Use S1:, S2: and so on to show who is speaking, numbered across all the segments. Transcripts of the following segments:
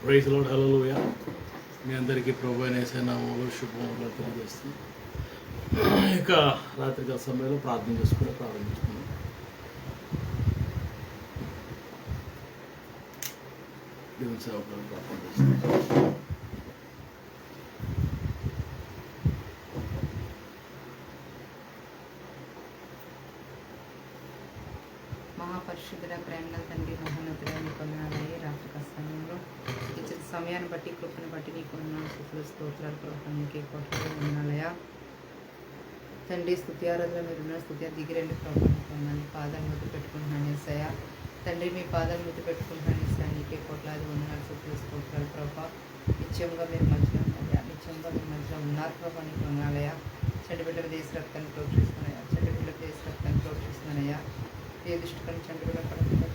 S1: Praise lord, hallelujah. మీ అందరికీ ప్రభువైన యేసయ్య నామములో శుభములు తెలియజేస్తుంది. ఇక రాత్రికాల సమయంలో ప్రార్థన చేసుకుని ప్రారంభించుకున్నాం. దేవుని సేవకులను ప్రార్థన చేస్తున్నాం.
S2: మహాపరిశుద్ధుల ప్రేమల తండ్రి, మహోన్నతుల నీ కొందనాలయ్యి రాత్రికాల సమయంలో ఇచ్చిన సమయాన్ని బట్టి కృపను బట్టి నీ కొందనాలు స్తుతులు స్తోత్రాలు ప్రభు నీకే కోట్ల వందనాలయ్యా. తండ్రి స్తుతి ఆరాధన మీరున్న స్తుతి దిగిరండి ప్రభు పొందాను పాదాలు ముద్దు పెట్టుకుంటున్నాను యేసయ్య. తండ్రి మీ పాదాలు ముద్దు పెట్టుకుంటున్నాను యేసయ్య. నీకే కోట్లాది వందనాలు స్తుతులు స్తోత్రాలు ప్రభు. నిత్యంగా మీరు మధ్యలో ఉన్నారయ్యా, నిత్యంగా మీరు మధ్యలో ఉన్నారు ప్రభు నీకు వందనాలయ్యా. చెడ్డ బిడ్డల దేశ రక్తాన్ని ప్రోక్షిస్తున్నాయా, చెడ్డ బిడ్డల దేశ రక్తాన్ని ప్రోక్షిస్తున్నానయ్యా. ఏ దృష్టికని చంద్రుడు పడకుండా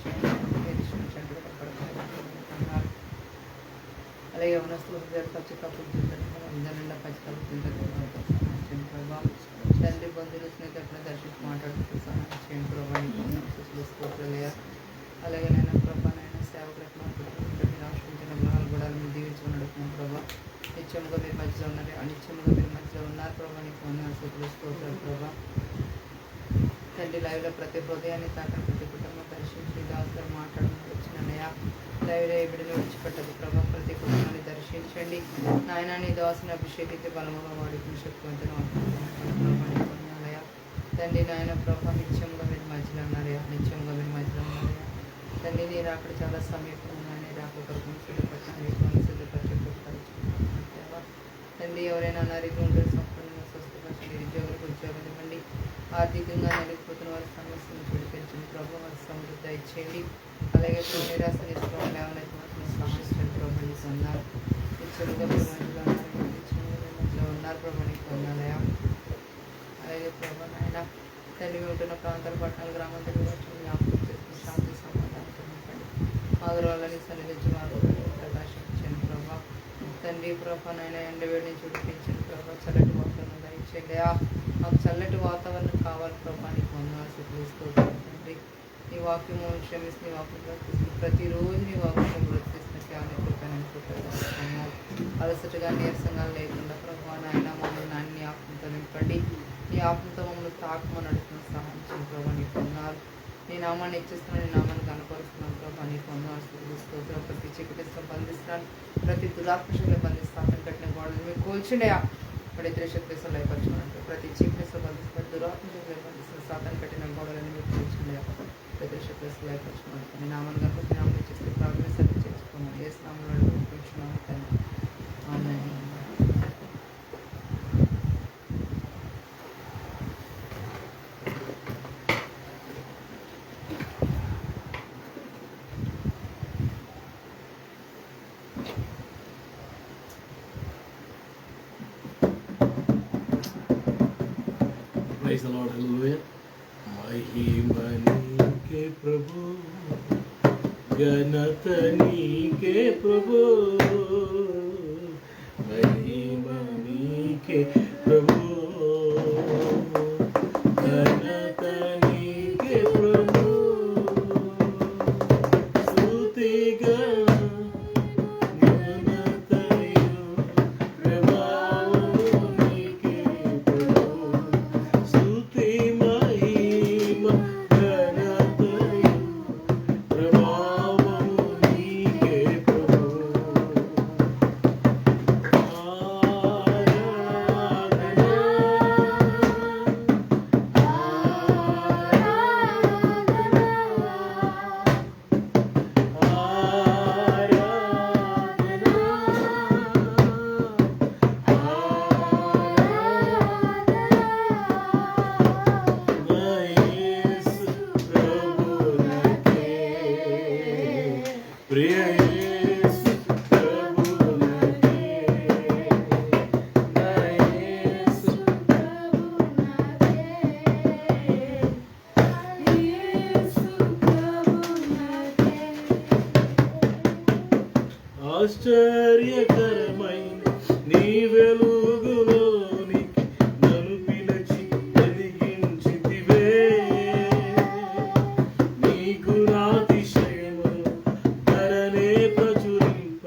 S2: ఏ దృష్టిని చంద్రుడు పడకుండా అలాగే వనస్తులు ఖర్చు కప్పులు తింటారు నిండా పచ్చి కప్పులు తింటారు ప్రభావ. తండ్రి బంధువులు స్నేహితులను దర్శించి మాట్లాడుతూ సహాయం చేయండి ప్రభావ. అలాగే నేను ప్రభావైనా సేవకులకు మాట్లాడుతుంటే ఆశ్రయించిన గృహాలు కూడా మీరు దీవించుకుని నడుపుతున్నాం ప్రభావ. నిత్యముగా మీరు మధ్యలో ఉన్నారు, అనిత్యముగా మీరు మధ్యలో ఉన్నారు ప్రభావ. నీకు వందనాలు స్తోత్రాలు ప్రభావ. తండ్రి లైవ్లో ప్రతి హృదయాన్ని తాకని ప్రతి కుటుంబం దర్శించి దాసులు మాట్లాడమని వచ్చినయ్యా. లైవ్లో ఏ బిడ్డను విడిచిపెట్టదు ప్రభావ. ప్రతి కుటుంబాన్ని దర్శించండి నాయన. నీ దాసుని అభిషేకించి బలముగా వాడుకుని శక్తివంతులు పొందాలయ్యా. తండ్రి నాయన ప్రభావ నిత్యంగా మీరు మధ్యలో ఉన్నారయ్యా, నిత్యంగా మీరు మధ్యలో ఉన్నారయ్యా. తండ్రి నేను అక్కడ చాలా సమీపంగా రాకపోతే తండ్రి ఎవరైనా అనారోగ్యంలో సంపూర్ణంగా స్వస్థపరచండి. నిరుద్యోగులకు ఉద్యోగం ఇవ్వండి. ఆర్థికంగా నలిగిపోతున్న వారి సమస్యను చూడిపించండి ప్రభావ. వారి సమృద్ధి ఇచ్చేయండి. అలాగే నిరాశ నిస్పృహ లేవనైతే సహాయించండి ప్రభావ. నీకు ఉన్నారు నిత్యంగా మధ్యలో ఉన్నారు ప్రభావ. నీకు పొందాలయా. అలాగే ప్రభావ నాయన తండ్రి ఉంటున్న ప్రాంతాల పట్టణాలు గ్రామాలు జ్ఞాపకం చేసుకుని శాంతి సమాధానంతో ఉండండి. మాధురాలని సన్నిధించి వారు ప్రకాశించండి ప్రభావ. తండ్రి ప్రభావ నాయన ఎండవేడిని చూడిపించండి ప్రభావ. చల్లటి వాతావరణం దయచేయండి. మాకు చల్లటి వాతావరణం కావాలి ప్రభావ. నీకు వందనాలు తండ్రి. నీ వాక్యము క్షమిస్తే నీ వాక్యం బ్రతిస్తుంది. ప్రతిరోజు నీ వాక్యం బ్రతిస్తున్న కేవలం కృపను అలసటగా నీరసంగా లేకుండా ప్రభావ నాయన మమ్మల్ని అన్ని ఆత్మతో నింపండి. నీ ఆత్మతో మమ్మల్ని తాకమని నడుపుతున్న సహాయం చేయండి ప్రభావ. నీకు వందనాలు. నీ నామాన్ని ఇచ్చిస్తున్నాను, నీ నామాన్ని కనపరుస్తున్నాను ప్రభావ. నీకు వందనాలు స్తోత్రం. ప్రతి చీకటితో బంధిస్తున్నాను, ప్రతి దురాత్మశక్తిని బంధిస్తాను. కట్టిన గోడలు మీరు కూల్చుండయా. ఇప్పుడు ఇతర శక్తితో లయపరచుకున్నట్టు ప్రతి చీకటితో బంధిస్తున్న దురాత్మశక్తిని బంధిస్తున్న సాతాను కట్టిన గోడలను మీరు కూల్చుండయా. ఇతర శక్తితో లయపరచుకున్నట్టు నీ నామాన్ని కనుక నామని చేస్తే ప్రార్థన సరి చేసుకున్నాను. ఏ స్నామంలో కూర్చున్నాను తండ్రి. ఆమేన్.
S1: ప్రైజ్ ది లార్డ్, హల్లెలూయా. మహిమ నీకే ప్రభు, ఘనత నీకే ప్రభు, మహిమ నీకే ప్రభు, ఘనత నీకే ప్రభు, స్తుతిగా ఆశ్చర్యకరమైన నీ వెలుగులోనికి నన్ను పిలిచి వెలిగించితివే. నీకు నాతిశయము ధరనే ప్రచురింప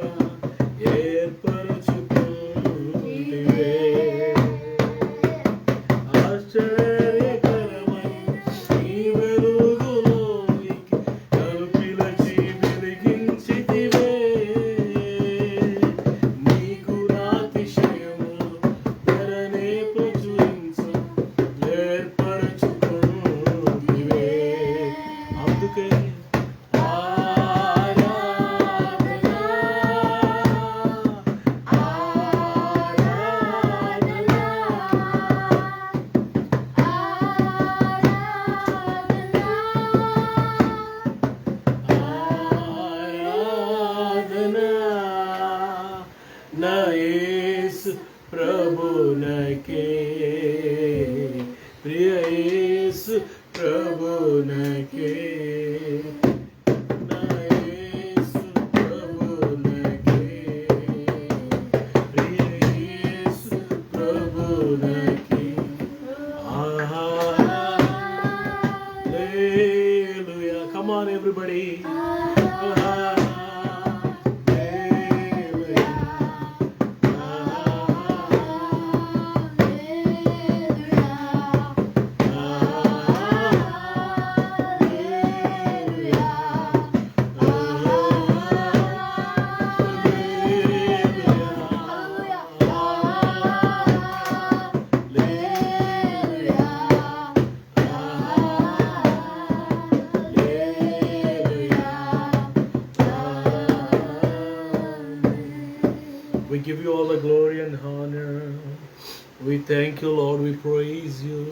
S1: నా యేసు ప్రభునకే, ప్రియ యేసు ప్రభునకే, నా యేసు ప్రభునకే, ప్రియ యేసు ప్రభునకే. Hallelujah. Come on, everybody. We give you all the glory and honor. We thank you, Lord. We praise you.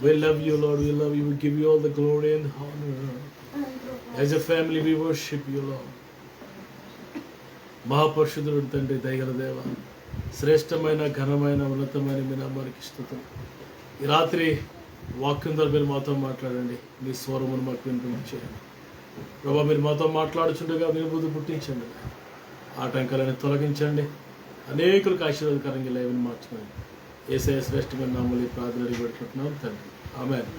S1: We love you, Lord. We love you. We give you all the glory and honor. As a family, we worship you, Lord. మహాపరిశుద్ధుడు తండ్రి, దయగల దేవ, శ్రేష్టమైన ఘనమైన ఉన్నతమైన మీ నామానికి స్తుతులు. ఈ రాత్రి వాక్యం ద్వారా మీరు మాతో మాట్లాడండి. మీ స్వరమును మాకు వినిపించేయండి ప్రభా. మీరు మాతో మాట్లాడుచుండగా వినుబుద్ధి పుట్టించండి. ఆటంకాలను తొలగించండి. అనేకులకు ఆశీర్వాదకరంగా లేవని మార్చమని యేసయ్య శ్రేష్టమైన నామములో ఈ ప్రార్థన అడిగిపెట్టుకుంటున్నాం తండ్రి. Amen.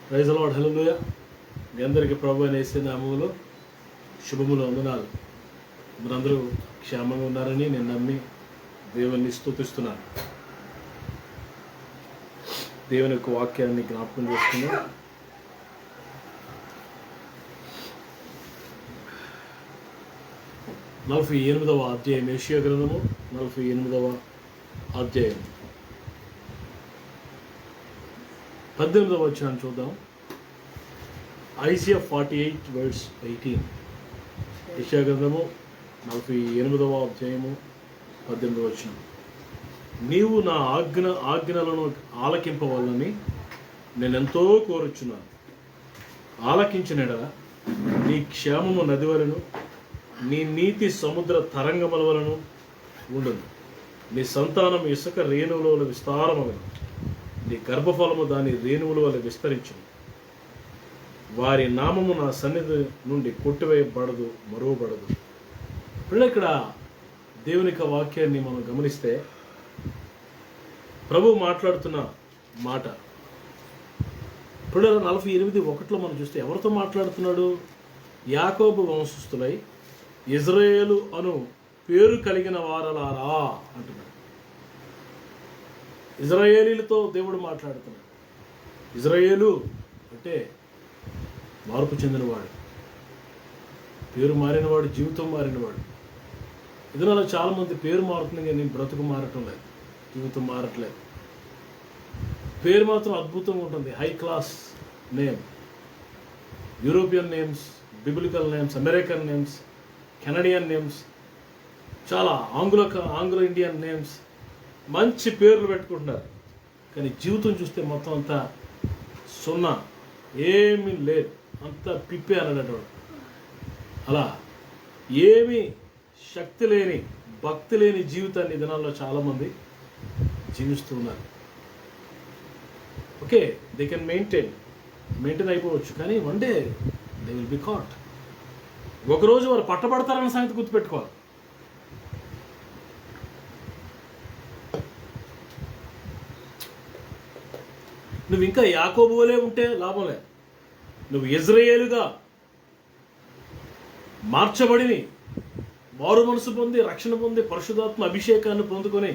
S1: Praise the Lord. Hallelujah. మీ అందరికీ ప్రభువైన యేసయ్య నామములో శుభములు, వందనాలు. మీరందరూ క్షేమంగా ఉన్నారని నేను నమ్మి దేవుని స్తుతిస్తున్నాను. దేవుని యొక్క వాక్యాన్ని జ్ఞాపకం చేసుకున్నాం. నలభై 48వ అధ్యాయం, యెషయా గ్రంథము 48వ అధ్యాయం 18వ వచనాన్ని చూద్దాం. ఐజియా 48:18. యెషయా గ్రంథము 48వ అధ్యాయము 18వ వచనం. నీవు నా ఆజ్ఞలను ఆలకింపవాలని నేనెంతో కోరుచున్నాను. ఆలకించిన యెడల నీ క్షేమము నది వలెను, నీ నీతి సముద్ర తరంగముల వలన ఉండును. నీ సంతానం ఇసుక రేణువుల వల్ల విస్తారమగును. నీ గర్భఫలము దాని రేణువుల వల్ల విస్తరించును. వారి నామము నా సన్నిధి నుండి కొట్టివేయబడదు, మరువబడదు. ఇప్పుడు ఇక్కడ దేవుని యొక్క వాక్యాన్ని మనం గమనిస్తే ప్రభు మాట్లాడుతున్న మాట. ఇప్పుడు 48:1 మనం చూస్తే ఎవరితో మాట్లాడుతున్నాడు? యాకోబు వంశస్థులై ఇజ్రాయేలు అను పేరు కలిగిన వారలారా అంటున్నాడు. ఇజ్రాయేలీలతో దేవుడు మాట్లాడుతున్నాడు. ఇజ్రాయేలు అంటే మార్పు చెందినవాడు, పేరు మారినవాడు, జీవితం మారినవాడు. ఇదిలో చాలామంది పేరు మారుతుంది కానీ బ్రతుకు మారటం లేదు, జీవితం మారట్లేదు. పేరు మాత్రం అద్భుతంగా ఉంటుంది. High class name, European names, biblical names, American names, Canadian names, చాలా ఆంగ్లో ఇండియన్ నేమ్స్, మంచి పేర్లు పెట్టుకుంటున్నారు. కానీ జీవితం చూస్తే మొత్తం అంతా సున్నా, ఏమీ లేదు, అంతా పిప్పి అన్నట్టు. అలా ఏమీ శక్తి లేని, భక్తి లేని జీవితాన్ని ఈ దినాల్లో చాలామంది జీవిస్తూ ఉన్నారు. ఓకే, దే కెన్ మెయింటైన్ అయిపోవచ్చు, కానీ one day they will be caught. ఒకరోజు వారు పట్టబడతారన్న సంగతి గుర్తుపెట్టుకోవాలి. నువ్వు ఇంకా యాకోబు వలే ఉంటే లాభం లేదు. నువ్వు ఇజ్రాయేలుగా మార్చబడిని, మారు మనసు పొంది, రక్షణ పొంది, పరిశుద్ధాత్మ అభిషేకాన్ని పొందుకొని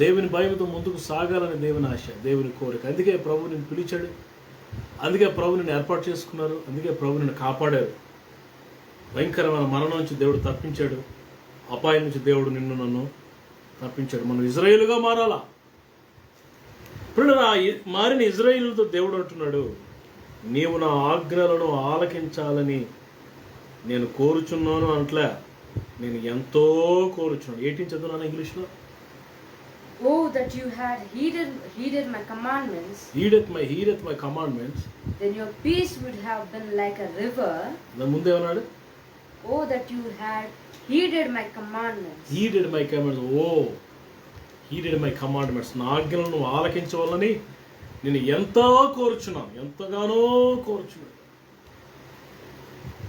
S1: దేవుని భయంతో ముందుకు సాగాలని దేవుని ఆశ, దేవుని కోరిక. అందుకే ప్రభు నిన్ను పిలిచాడు, అందుకే ప్రభు నిన్ను ఏర్పాటు చేసుకున్నారు, అందుకే ప్రభు నిన్ను కాపాడారు. భయంకరమైన మరణం నుంచి దేవుడు తప్పించాడు, అపాయం నుంచి దేవుడు నిన్ను నన్ను తప్పించాడు. మనం ఇజ్రాయేలుగా మారాలా. ఇప్పుడు మారిన ఇజ్రాయేలుతో దేవుడు అంటున్నాడు, నీవు నా ఆజ్ఞలను ఆలకించాలని నేను కోరుచున్నాను అంట్లే, నేను ఎంతో కోరుచున్నాను. 18 చదువున్నాను ఇంగ్లీష్లో.
S3: Oh, that you had heeded my commandments,
S1: heedeth my commandments.
S3: then your peace would have been like a river.
S1: దాని ముందేమన్నాడు?
S3: Oh, that you had heeded my commandments.
S1: Heeded my commandments. Heeded my commandments. నా ఆజ్ఞలను నువ్వు ఆలకించవాలని నేను ఎంతగానో కోరుచున్నాను.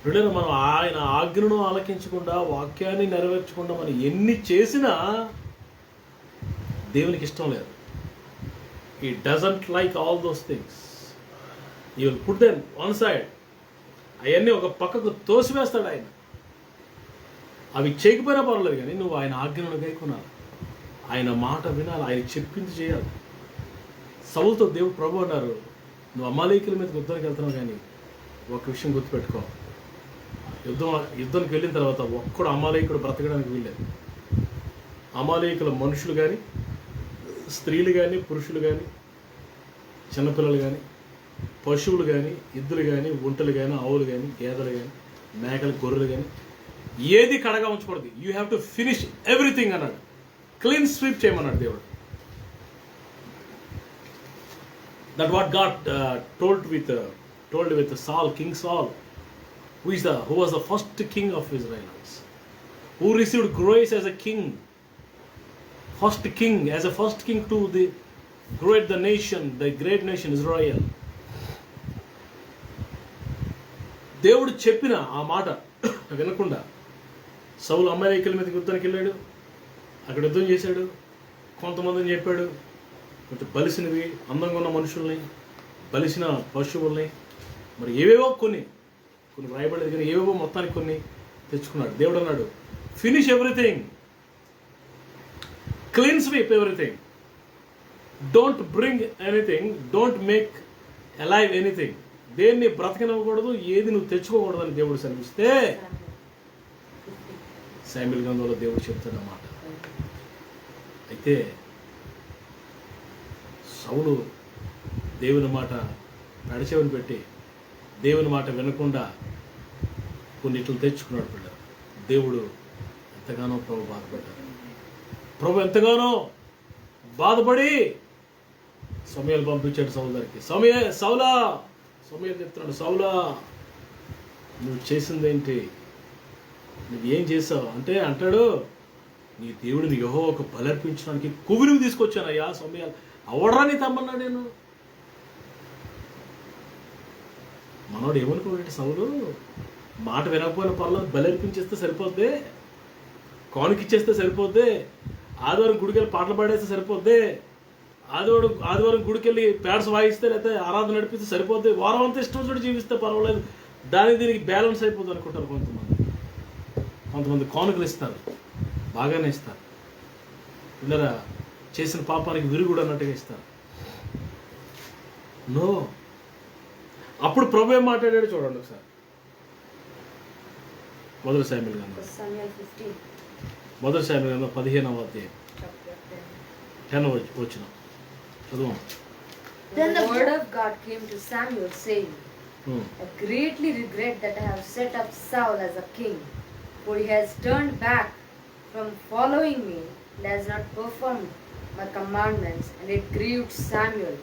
S1: బిడ్డలు, మనం ఆయన ఆజ్ఞను ఆలకించకుండా, వాక్యాన్ని నెరవేర్చకుండా మనం ఎన్ని చేసినా దేవునికి ఇష్టం లేదు. He doesn't like all those things. He will put them one side. అవన్నీ ఒక పక్కకు తోసివేస్తాడు ఆయన. అవి చేయకపోయినా పర్వాలేదు, కానీ నువ్వు ఆయన ఆజ్ఞను గైకొనాలి, ఆయన మాట వినాలి, ఆయన చెప్పింది చేయాలి. సౌలుతో దేవుడు ప్రభు అన్నారు, నువ్వు అమాలేకుల మీద యుద్ధానికి వెళ్తున్నావు, కానీ ఒక విషయం గుర్తుపెట్టుకో, యుద్ధానికి వెళ్ళిన తర్వాత ఒక్కడు అమాలేకుడు బ్రతకడానికి వీల్లేదు. అమాలేకుల మనుషులు కానీ, స్త్రీలు కానీ, పురుషులు కానీ, చిన్నపిల్లలు కానీ, పశువులు కానీ, ఎద్దులు కానీ, ఒంటలు కానీ, ఆవులు కానీ, గేదెలు కానీ, మేకలు, గొర్రెలు కానీ ఏది కడగా ఉంచకూడదు. You have to finish everything అన్నాడు. క్లీన్ స్వీప్ చేయమన్నాడు దేవుడు. That what God told with Saul, King Saul, who was the first king of Israelites, who received grace as a king, as a first king to the great nation Israel. దేవుడు చెప్పిన ఆ మాట వినకుండా సౌలు అమాలేకుల మీద యుద్ధానికి వెళ్ళాడు. అక్కడ యుద్ధం చేశాడు. కొంతమందిని చెప్పాడు, కొంచెం బలిసినవి, అందంగా ఉన్న మనుషుల్ని, బలిసిన పశువుల్ని, మరి ఏవేవో కొన్ని రాయబడలేదు, కానీ ఏవేవో మొత్తానికి కొన్ని తెచ్చుకున్నాడు. దేవుడు అన్నాడు, finish everything, clean sweep everything, don't bring anything, don't make alive anything. దేన్ని బ్రతకనివ్వకూడదు, ఏది నువ్వు తెచ్చుకోకూడదు అని దేవుడు సెలవిస్తే శామ్యూయల్ గ్రంథంలో దేవుడు చెప్తాడు అన్నమాట. అయితే సౌలు దేవుని మాట పెడచెవిని పెట్టి దేవుని మాట వినకుండా కొన్నిట్లు తెచ్చుకున్నాడు. పిల్ల దేవుడు ఎంతగానో ప్రభు ఎంతగానో బాధపడి సమయాలు పంపించాడు సౌలు దగ్గరికి. సమయాలు చెప్తున్నాడు, సౌలా నువ్వు చేసిందేంటి, నువ్వు ఏం చేసావు అంటే, అంటాడు, నీ దేవుడిని యెహోవాకు బలర్పించడానికి కొవ్వును తీసుకొచ్చానయ్యా. సమయాలు అవడరా నీ తమ్మన్నా నేను. మనోడు ఏమనుకోండి, సౌలు మాట వినకపోయిన పర్లేదు, బలర్పించేస్తే సరిపోద్ది, కానుకిచ్చేస్తే సరిపోద్ది, ఆదివారం గుడికెళ్ళి పాటలు పాడేస్తే సరిపోద్ది, ఆదివారం గుడికెళ్ళి పేడస్ వాయిస్తే లేకపోతే ఆరాధన నడిపిస్తే సరిపోద్ది, వారం అంతా ఇష్టం చూడి జీవిస్తే పర్వాలేదు, దీనికి బ్యాలెన్స్ అయిపోతుంది అనుకుంటారు కొంతమంది కానుకలు ఇస్తారు, బాగానే ఇస్తారు, పిల్లరా చేసిన పాపానికి విరుగుడు అన్నట్టుగా ఇస్తారు. నో, అప్పుడు ప్రభు ఏం మాట్లాడాడు చూడండి ఒకసారి. మొదటి శామ్యూయల్ గ్రంథం 15వ అధ్యాయం 10వ వచనం చదువు.
S3: Then the word of God came to Samuel, saying, I greatly regret that I have set up Saul as a king, for he has turned back from following me and has not performed my commandments, and it grieved Samuel.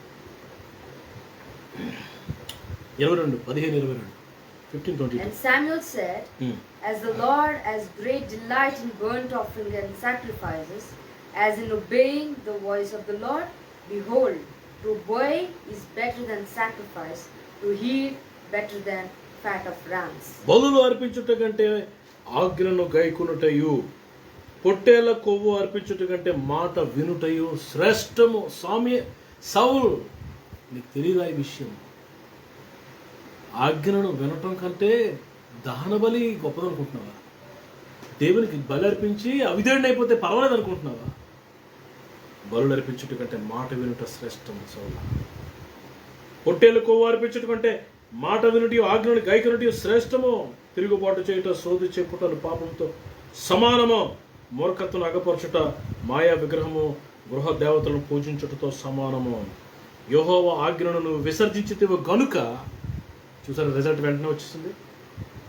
S1: 15:22.
S3: And Samuel said, As the Lord has great delight in burnt offering and sacrifices, as in obeying the voice of the Lord, behold, to obey is better than sacrifice, to heed better than fat of rams.
S1: బలులు అర్పించుట కంటే ఆజ్ఞను గైకొనుటయు, పొట్టేళ్ల కొవ్వు అర్పించుట కంటే మాట వినుటయు శ్రేష్టము. సౌల్, నీకు తెలియదా ఈ విషయం? ఆజ్ఞను వినటం కంటే దహన బలి గొప్పదనుకుంటున్నావా? దేవునికి బలి అర్పించి అవిధేయుడు అయిపోతే పర్వాలేదు అనుకుంటున్నావా? బలులు అర్పించుట కంటే మాట వినుట శ్రేష్టము. సౌల, పొట్టేలు కొవ్వు అర్పించుట కంటే మాట వినుటయు ఆజ్ఞను గైకొనుటయు శ్రేష్టము. తిరుగుబాటు చేయుట, సోది చెప్పుటను పాపంతో సమానము. మూర్ఖతను అగపరచుట, మాయా విగ్రహము, గృహ దేవతలను పూజించుటతో సమానము. యెహోవా ఆజ్ఞను నువ్వు విసర్జించితివి గనుక, చూసారు రిజల్ట్ వెంటనే వచ్చేసింది,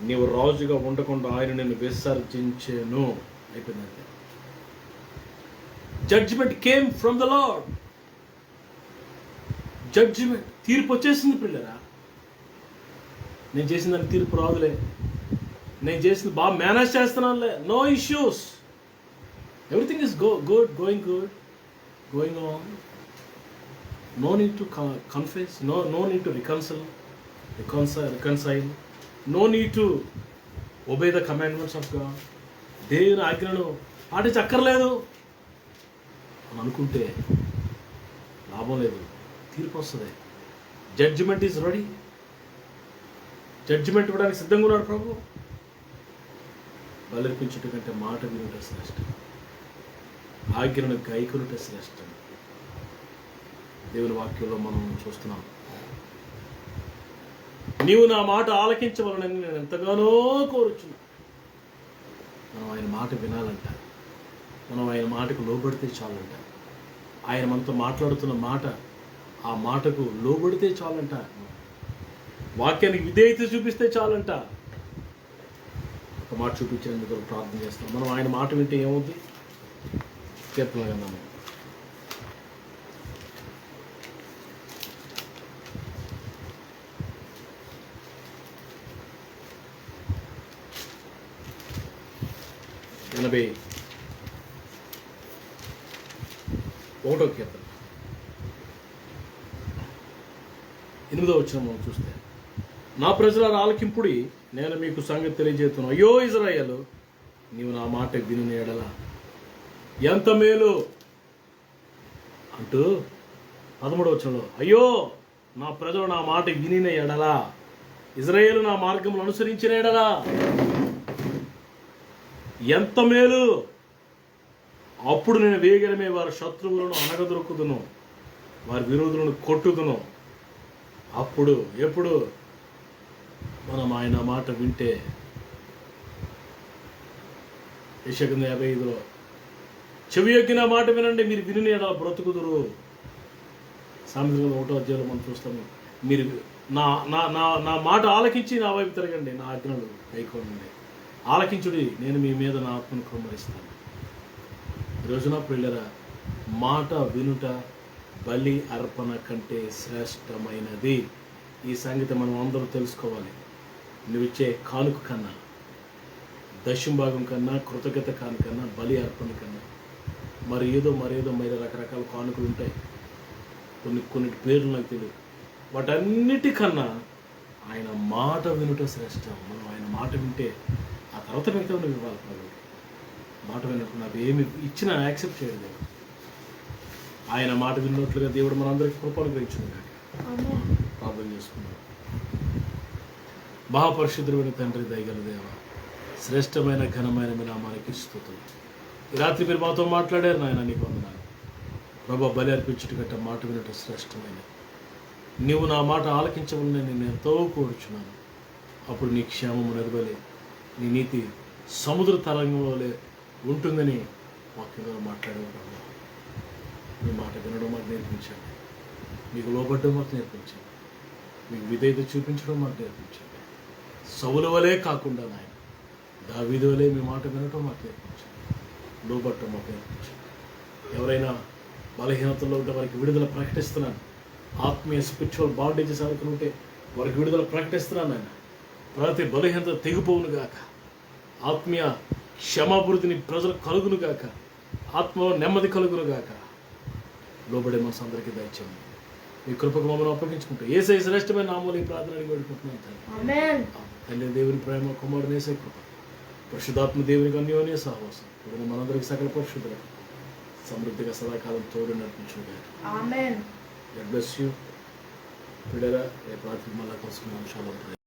S1: నీవు రాజుగా ఉండకుండా ఆయన నిన్ను విసర్జించేను. అయిపోయిందంటే judgement came from the Lord. Judgement, తీర్పు వచ్చేసింది పిల్లరా. నేను చేసిన దానికి తీర్పు రాదులే, నేను చేసింది బాగా మేనేజ్ చేస్తున్నానులే, no issues, everything is going on. No need to confess, no need to reconcile, no need to obey the commandments of God. దేవుని ఆజ్ఞను పాటించక్కర్లేదు అని అనుకుంటే లాభం లేదు, తీర్పు వస్తుంది. జడ్జిమెంట్ ఈజ్ రెడీ, జడ్జిమెంట్ ఇవ్వడానికి సిద్ధంగా ఉన్నాడు ప్రభు. బలర్పించుట కంటే మాట వినుట శ్రేష్టం, ఆజ్ఞను గైకొనుట శ్రేష్టం. దేవుని వాక్యంలో మనం చూస్తున్నాం, నీవు నా మాట ఆలకించవలనని నేను ఎంతగానో కోరుచున్నా. మనం ఆయన మాట వినాలంట, మనం ఆయన మాటకు లోబడితే చాలంట. ఆయన మనతో మాట్లాడుతున్న మాట, ఆ మాటకు లోబడితే చాలంట. వాక్యానికి విధేయత చూపిస్తే చాలంట. ఒక మాట చూపించేందుకు ప్రార్థన చేస్తాం. మనం ఆయన మాట వింటే ఏమవుతుంది? కీర్తన విన్నాము. ఎనభై 1వ కీర్తన 8వ వచనం మనం చూస్తే, నా ప్రజల ఆలకింపుడి, నేను మీకు సంగతి తెలియజేస్తున్నాను. అయ్యో ఇజ్రాయేలు, నీవు నా మాట విని ఎడల ఎంత మేలు అంటూ 13వ వచనంలో, అయ్యో నా ప్రజలు నా మాట వినిన ఎడల, ఇజ్రాయేలు నా మార్గములు అనుసరించిన ఎడల ఎంత మేలు, అప్పుడు నేను వేగరమే వారి శత్రువులను అనగదొరుకుదును, వారి విరోధులను కొట్టుదును. అప్పుడు ఎప్పుడు మనం ఆయన మాట వింటే, యెషయా 55లో, చెవి యొగ్గిన మాట వినండి, మీరు విని ఎడల బ్రతుకుదురు. సామెతల 1వ అధ్యాయంలో మనం చూస్తాము, మీరు నా నా నా నా మాట ఆలకించి నా వైపు తిరగండి, నా ఆజ్ఞలు గైకొనండి. ఆలకించుడి, నేను మీ మీద నా ఆత్మను కుమ్మరిస్తాను. ఈరోజున పిల్లరా, మాట వినుట బలి అర్పణ కంటే శ్రేష్టమైనది. ఈ సంగతి మనం అందరూ తెలుసుకోవాలి. నువ్విచ్చే కానుక కన్నా, దశంభాగం కన్నా, కృతజ్ఞత కానుకన్నా, బలి అర్పణ కన్నా మరేదో రకరకాల కానుకలు ఉంటాయి. కొన్నిటి పేర్లు నాకు తెలియదు. వాటన్నిటికన్నా ఆయన మాట వినుట శ్రేష్టం. మనం ఆయన మాట వింటే ఆ తర్వాత మిగతా నువ్వు ఇవ్వాలి. ప్రభుకి మాట వినప్పుడు నాకు ఏమి ఇచ్చినా యాక్సెప్ట్ చేయలేదు. ఆయన మాట విన్నట్లుగా దేవుడు మనందరికీ కృపను గ్రహించింది. ప్రార్థన చేసుకున్నాడు. మహాపరిశుద్ధుడైన తండ్రి, దయగల దేవ, శ్రేష్టమైన ఘనమైన మీ నామానికి స్తుతులు. ఈ రాత్రి మీరు మాతో మాట్లాడారు నాయన, నీకు వందనాలు ప్రభా. బలి అర్పించుట కంటే మాట వినటం శ్రేష్టమైనది. నీవు నా మాట ఆలకించవలని నేను ఎంతో కోరుచున్నాను. అప్పుడు నీ క్షేమము నెరవేలి, నీ నీతి సముద్ర తరంగంలో ఉంటుందని వాక్యంలో మాట్లాడేవాడు. మీ మాట వినడం మాకు నేర్పించండి, మీకు లోబడ్డం మాకు నేర్పించండి, మీకు విధేయత చూపించడం మాకు నేర్పించండి. సౌలు వలే కాకుండా నాయన, దావీదు వలే మీ మాట వినటం మాకు నేర్పించండి, లోబడ్డం మాకు నేర్పించండి. ఎవరైనా బలహీనతల్లో ఉంటే వారికి విడుదల ప్రకటిస్తున్నాను. ఆత్మీయ స్పిరిచువల్ బాండేజెస్ ఎవరికి ఉంటే వారికి విడుదల ప్రకటిస్తున్నాను ఆయన. ప్రతి బలహీనత తెగిపోవును గాక, ఆత్మీయ క్షమాభివృద్ధిని ప్రజలు కలుగును గాక, ఆత్మలో నెమ్మది కలుగును గాక. లోబడే మనసు అందరికీ దయచేయండి. మీ కృపకు మమ్మల్ని అప్పగించుకుంటూ యేసయ్య శ్రేష్టమైన నామములో ఈ ప్రార్థన అడిగి వేడుకుంటున్నాను తండ్రి. దేవుని ప్రేమ, కుమారుని యేసయ్య కృప, పరిశుద్ధాత్మ దేవునికి అన్యోన్య సహవాసం ఇప్పుడు మనందరికీ సకల పరిశుద్ధులకు సమృద్ధిగా సదాకాలం తోడు నడిపించుగాక. God bless you. రేపు రాత్రి మళ్ళా కలుసుకున్నాం. షాలోమ్.